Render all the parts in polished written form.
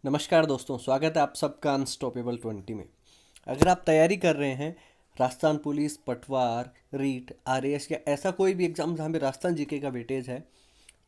नमस्कार दोस्तों, स्वागत है आप सबका अनस्टॉपेबल 20 में। अगर आप तैयारी कर रहे हैं राजस्थान पुलिस, पटवार, रीट, आरएएस या ऐसा कोई भी एग्ज़ाम जहाँ पे राजस्थान जीके का वेटेज है,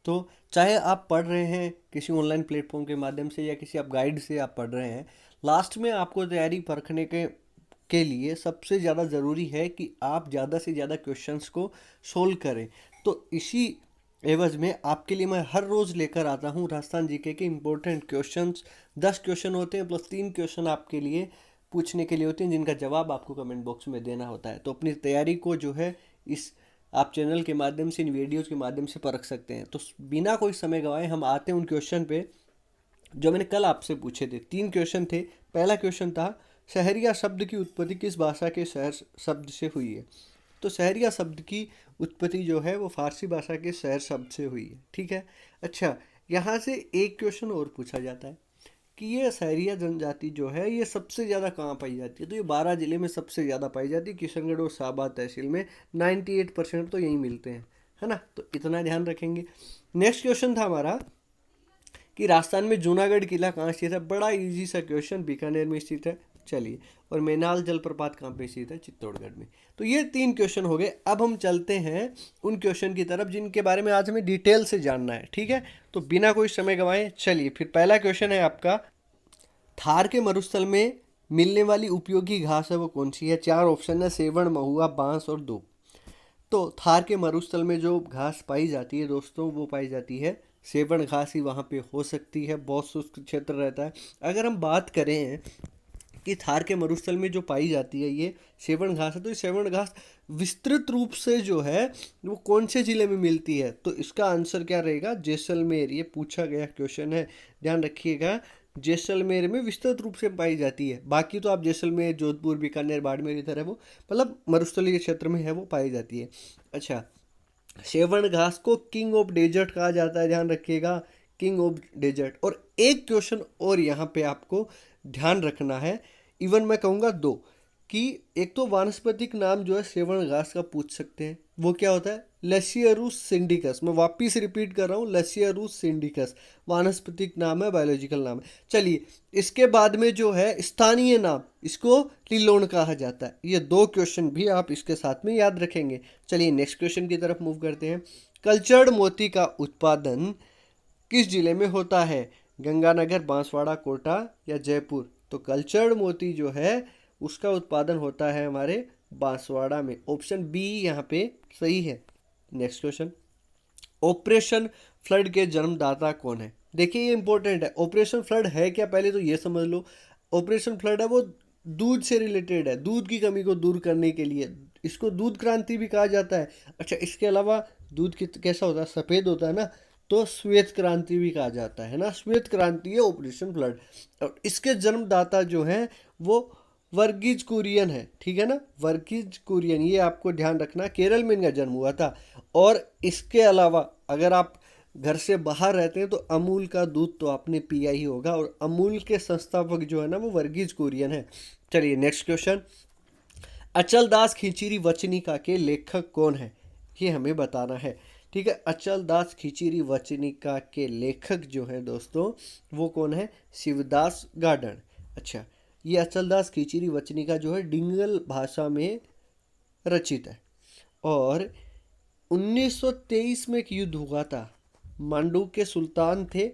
तो चाहे आप पढ़ रहे हैं किसी ऑनलाइन प्लेटफॉर्म के माध्यम से या किसी आप गाइड से आप पढ़ रहे हैं, लास्ट में आपको तैयारी परखने के लिए सबसे ज़्यादा ज़रूरी है कि आप ज़्यादा से ज़्यादा क्वेश्चंस को सोल्व करें। तो इसी एवज में आपके लिए मैं हर रोज़ लेकर आता हूँ राजस्थान जीके के इम्पोर्टेंट क्वेश्चंस। 10 क्वेश्चन होते हैं प्लस 3 क्वेश्चन आपके लिए पूछने के लिए होते हैं, जिनका जवाब आपको कमेंट बॉक्स में देना होता है। तो अपनी तैयारी को जो है इस आप चैनल के माध्यम से, इन वीडियोज़ के माध्यम से परख सकते हैं। तो बिना कोई समय गंवाए हम आते हैं उन क्वेश्चन पे जो मैंने कल आपसे पूछे थे। 3 क्वेश्चन थे। पहला क्वेश्चन था, शहरिया शब्द की उत्पत्ति किस भाषा के शहर शब्द से हुई है? तो शहरिया शब्द की उत्पत्ति जो है वो फारसी भाषा के शहर शब्द से हुई है। ठीक है। अच्छा, यहाँ से एक क्वेश्चन और पूछा जाता है कि ये शहरिया जनजाति जो है ये सबसे ज़्यादा कहाँ पाई जाती है? तो ये 12 जिले में सबसे ज़्यादा पाई जाती है। किशनगढ़ और शाहबाद तहसील में 98% तो यहीं मिलते हैं, है ना। तो इतना ध्यान रखेंगे। नेक्स्ट क्वेश्चन था हमारा कि राजस्थान में जूनागढ़ किला कहाँ स्थित है? बड़ा इजी सा क्वेश्चन, बीकानेर में स्थित है। चलिए, और मेनाल जलप्रपात कहाँ पे स्थित है? चित्तौड़गढ़ में। तो ये 3 क्वेश्चन हो गए। अब हम चलते हैं उन क्वेश्चन की तरफ जिनके बारे में आज हमें डिटेल से जानना है। ठीक है, तो बिना कोई समय गंवाए चलिए फिर पहला क्वेश्चन है आपका, थार के मरुस्थल में मिलने वाली उपयोगी घास है वो कौन सी है? 4 ऑप्शन है, सेवण, महुआ, बांस और दूब। तो थार के मरुस्थल में जो घास पाई जाती है दोस्तों, वो पाई जाती है सेवण घास ही वहाँ पे हो सकती है। बहुत शुष्क क्षेत्र रहता है। अगर हम बात करें कि थार के मरुस्थल में जो पाई जाती है ये सेवण घास है, तो ये सेवण घास विस्तृत रूप से जो है वो कौन से जिले में मिलती है? तो इसका आंसर क्या रहेगा? जैसलमेर। ये पूछा गया क्वेश्चन है, ध्यान रखिएगा। जैसलमेर में विस्तृत रूप से पाई जाती है। बाकी तो आप जैसलमेर, जोधपुर, बीकानेर, बाड़मेर इधर है वो, मतलब मरुस्थलीय क्षेत्र में है वो पाई जाती है। अच्छा, सेवण घास को किंग ऑफ डेजर्ट कहा जाता है, ध्यान रखिएगा, किंग ऑफ डेजर्ट। और एक क्वेश्चन और यहाँ पे आपको ध्यान रखना है, इवन मैं कहूँगा 2, कि एक तो वानस्पतिक नाम जो है सेवण घास का पूछ सकते हैं, वो क्या होता है? लेसियरुस सिंडिकस। मैं वापिस रिपीट कर रहा हूँ, लेसियरुस सिंडिकस वानस्पतिक नाम है, बायोलॉजिकल नाम है। चलिए, इसके बाद में जो है स्थानीय नाम, इसको लिलोन कहा जाता है। ये 2 क्वेश्चन भी आप इसके साथ में याद रखेंगे। चलिए नेक्स्ट क्वेश्चन की तरफ मूव करते हैं। कल्चर्ड मोती का उत्पादन किस जिले में होता है? गंगानगर, बांसवाड़ा, कोटा या जयपुर? तो कल्चर्ड मोती जो है उसका उत्पादन होता है हमारे बांसवाड़ा में। ऑप्शन बी यहाँ पे सही है। नेक्स्ट क्वेश्चन, ऑपरेशन फ्लड के जन्मदाता कौन है? देखिए ये इंपॉर्टेंट है। ऑपरेशन फ्लड है क्या, पहले तो ये समझ लो। ऑपरेशन फ्लड है वो दूध से रिलेटेड है, दूध की कमी को दूर करने के लिए। इसको दूध क्रांति भी कहा जाता है। अच्छा, इसके अलावा दूध कैसा होता है? सफ़ेद होता है ना, तो श्वेत क्रांति भी कहा जाता है ना। श्वेत क्रांति है ऑपरेशन फ्लड। और इसके जन्मदाता जो हैं वो वर्गीज कुरियन है। ठीक है ना, वर्गीज कुरियन, ये आपको ध्यान रखना। केरल में इनका जन्म हुआ था। और इसके अलावा अगर आप घर से बाहर रहते हैं तो अमूल का दूध तो आपने पिया ही होगा, और अमूल के संस्थापक जो है ना वो वर्गीज कुरियन है। चलिए नेक्स्ट क्वेश्चन, अचल दास खिचड़ी वचनिका के लेखक कौन है? ये हमें बताना है। ठीक है, अचल दास खिचड़ी वचनिका के लेखक जो है दोस्तों वो कौन है? शिवदास गार्डन। अच्छा, ये अचल दास खिचड़ी वचनिका जो है डिंगल भाषा में रचित है। और 1923 में एक युद्ध हुआ था। मांडू के सुल्तान थे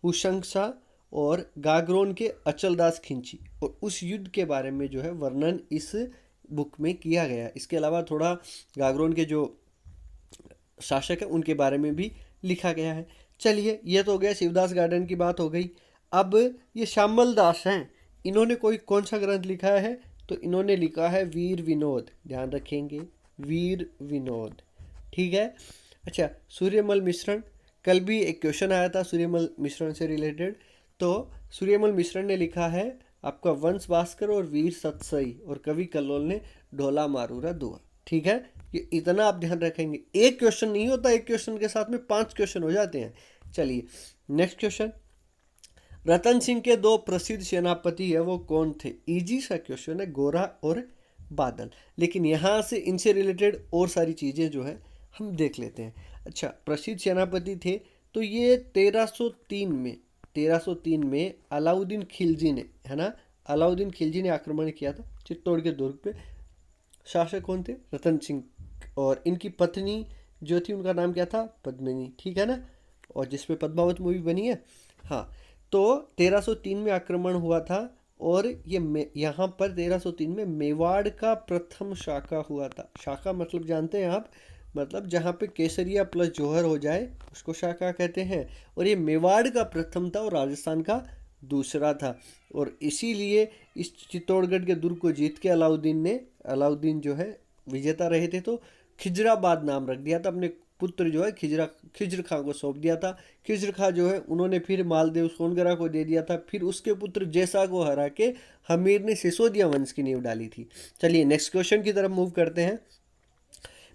हुशंग और गागरोन के अचलदास खिंची, और उस युद्ध के बारे में जो है वर्णन इस बुक में किया गया। इसके अलावा थोड़ा गागरोन के जो शासक है उनके बारे में भी लिखा गया है। चलिए, ये तो हो गया, शिवदास गार्डन की बात हो गई। अब ये श्यामल दास हैं, इन्होंने कौन सा ग्रंथ लिखा है? तो इन्होंने लिखा है वीर विनोद, ध्यान रखेंगे, वीर विनोद। ठीक है। अच्छा, सूर्यमल मिश्रण, कल भी एक क्वेश्चन आया था सूर्यमल मिश्रण से रिलेटेड। तो सूर्यमल मिश्रण ने लिखा है आपका वंश भास्कर और वीर सतसई, और कवि कल्लोल ने ढोला मारूरा दुआ। ठीक है, ये इतना आप ध्यान रखेंगे। एक क्वेश्चन नहीं होता, एक क्वेश्चन के साथ में 5 क्वेश्चन हो जाते हैं। चलिए नेक्स्ट क्वेश्चन, रतन सिंह के 2 प्रसिद्ध सेनापति है वो कौन थे? इजी सा क्वेश्चन है, गोरा और बादल। लेकिन यहाँ से इनसे रिलेटेड और सारी चीज़ें जो है हम देख लेते हैं। अच्छा, प्रसिद्ध सेनापति थे तो ये 1303 में 1303 में अलाउद्दीन खिलजी ने, है ना, अलाउद्दीन खिलजी ने आक्रमण किया था चित्तौड़ के दुर्ग पे। शासक कौन थे? रतन सिंह। और इनकी पत्नी जो थी उनका नाम क्या था? पद्मिनी, ठीक है ना, और जिसपे पद्मावत मूवी बनी है। हाँ, तो 1303 में आक्रमण हुआ था और ये यहाँ पर 1303 में मेवाड़ का प्रथम शाखा हुआ था। शाखा मतलब जानते हैं आप, मतलब जहाँ पे केसरिया प्लस जौहर हो जाए उसको शाखा कहते हैं। और ये मेवाड़ का प्रथम था और राजस्थान का दूसरा था। और इसीलिए इस चित्तौड़गढ़ के दुर्ग को जीत के अलाउद्दीन जो है विजेता रहे थे, तो खिजराबाद नाम रख दिया था। अपने पुत्र जो है खिज्र खां को सौंप दिया था। खिज्र खां जो है उन्होंने फिर मालदेव सोनगरा को दे दिया था। फिर उसके पुत्र जैसा को हरा के हमीर ने सिसोदिया वंश की नींव डाली थी। चलिए नेक्स्ट क्वेश्चन की तरफ मूव करते हैं।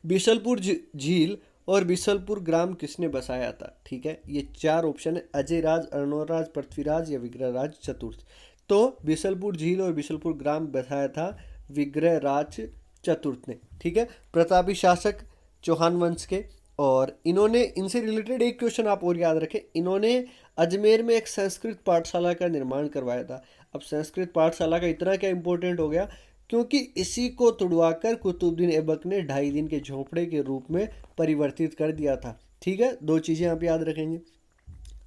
बिशलपुर झील और बिशलपुर ग्राम किसने बसाया था? ठीक है, ये 4 ऑप्शन है, अजयराज, अर्णोराज, पृथ्वीराज या विग्रहराज चतुर्थ। तो बिशलपुर झील और बिशलपुर ग्राम बसाया था विग्रहराज चतुर्थ ने, ठीक है, प्रतापी शासक चौहान वंश के। और इन्होंने, इनसे रिलेटेड एक क्वेश्चन आप और याद रखें, इन्होंने अजमेर में एक संस्कृत पाठशाला का निर्माण करवाया था। अब संस्कृत पाठशाला का इतना क्या इंपॉर्टेंट हो गया, क्योंकि इसी को तुड़वाकर कुतुबुद्दीन ऐबक ने 2.5 दिन के झोंपड़े के रूप में परिवर्तित कर दिया था। ठीक है, 2 चीज़ें आप याद रखेंगे।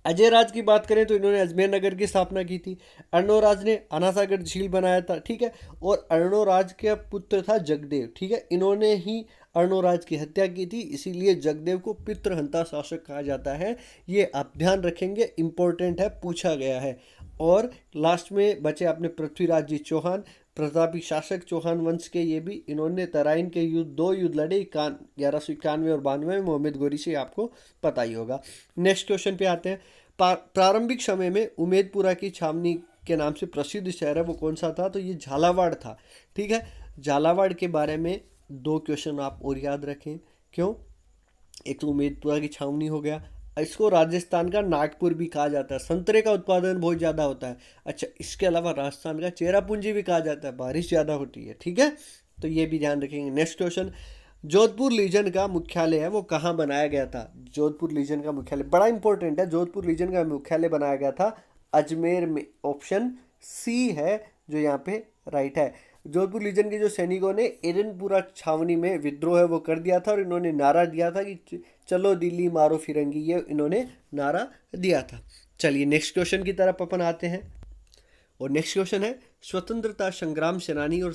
अजयराज की बात करें तो इन्होंने अजमेर नगर की स्थापना की थी। अर्णोराज ने अनासागर झील बनाया था, ठीक है, और अर्णोराज का पुत्र था जगदेव, ठीक है, इन्होंने ही अर्णोराज की हत्या की थी, इसीलिए जगदेव को पितृहंता शासक कहा जाता है। ये आप ध्यान रखेंगे, इंपॉर्टेंट है, पूछा गया है। और लास्ट में बचे अपने पृथ्वीराज जी चौहान, प्रतापी शासक चौहान वंश के। ये भी इन्होंने तराइन के युद्ध 2 युद्ध लड़े, 1191 और 92 में मोहम्मद गोरी से, आपको पता ही होगा। नेक्स्ट क्वेश्चन पे आते हैं। प्रारंभिक समय में उमेदपुरा की छावनी के नाम से प्रसिद्ध शहर है, वो कौन सा था? तो ये झालावाड़ था, ठीक है। झालावाड़ के बारे में 2 क्वेश्चन आप और याद रखें। क्यों? एक तो उमेदपुरा की छावनी हो गया, इसको राजस्थान का नागपुर भी कहा जाता है, संतरे का उत्पादन बहुत ज़्यादा होता है। अच्छा, इसके अलावा राजस्थान का चेरापूंजी भी कहा जाता है, बारिश ज़्यादा होती है, ठीक है, तो ये भी ध्यान रखेंगे। नेक्स्ट क्वेश्चन, जोधपुर लीजन का मुख्यालय है वो कहाँ बनाया गया था? जोधपुर लीजन का मुख्यालय बड़ा इंपॉर्टेंट है। जोधपुर लीजन का मुख्यालय बनाया गया था अजमेर में, ऑप्शन सी है जो यहाँ पे राइट है। जोधपुर लीजन के जो सैनिकों ने एरनपुरा छावनी में विद्रोह है वो कर दिया था और इन्होंने नारा दिया था कि चलो दिल्ली मारो फिरंगी, ये इन्होंने नारा दिया था। चलिए नेक्स्ट क्वेश्चन की तरफ अपन आते हैं। और नेक्स्ट क्वेश्चन है, स्वतंत्रता संग्राम सेनानी और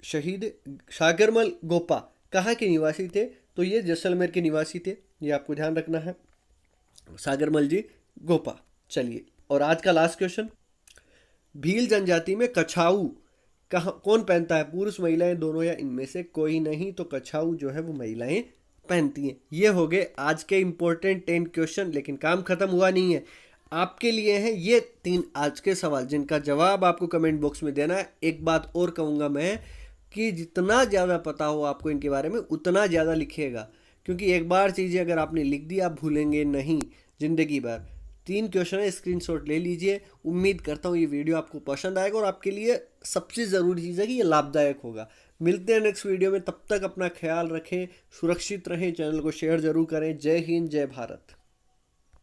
शहीद सागरमल गोपा कहाँ के निवासी थे? तो ये जैसलमेर के निवासी थे, ये आपको ध्यान रखना है, सागरमल जी गोपा। चलिए, और आज का लास्ट क्वेश्चन, भील जनजाति में कछाऊ कौन पहनता है? पुरुष महिलाएं दोनों या इनमें से कोई नहीं, तो कछाऊ जो है वो महिलाएं पहनती हैं। ये हो गए आज के इंपॉर्टेंट 10 क्वेश्चन, लेकिन काम खत्म हुआ नहीं है। आपके लिए हैं ये 3 आज के सवाल, जिनका जवाब आपको कमेंट बॉक्स में देना है। एक बात और कहूँगा मैं कि जितना ज़्यादा पता हो आपको इनके बारे में उतना ज़्यादा लिखिएगा, क्योंकि एक बार चीज़ें अगर आपने लिख दी आप भूलेंगे नहीं जिंदगी भर। 3 क्वेश्चन है, स्क्रीनशॉट ले लीजिए। उम्मीद करता हूँ ये वीडियो आपको पसंद आएगा और आपके लिए सबसे ज़रूरी चीज़ है कि ये लाभदायक होगा। मिलते हैं नेक्स्ट वीडियो में, तब तक अपना ख्याल रखें, सुरक्षित रहें, चैनल को शेयर ज़रूर करें। जय हिंद, जय भारत।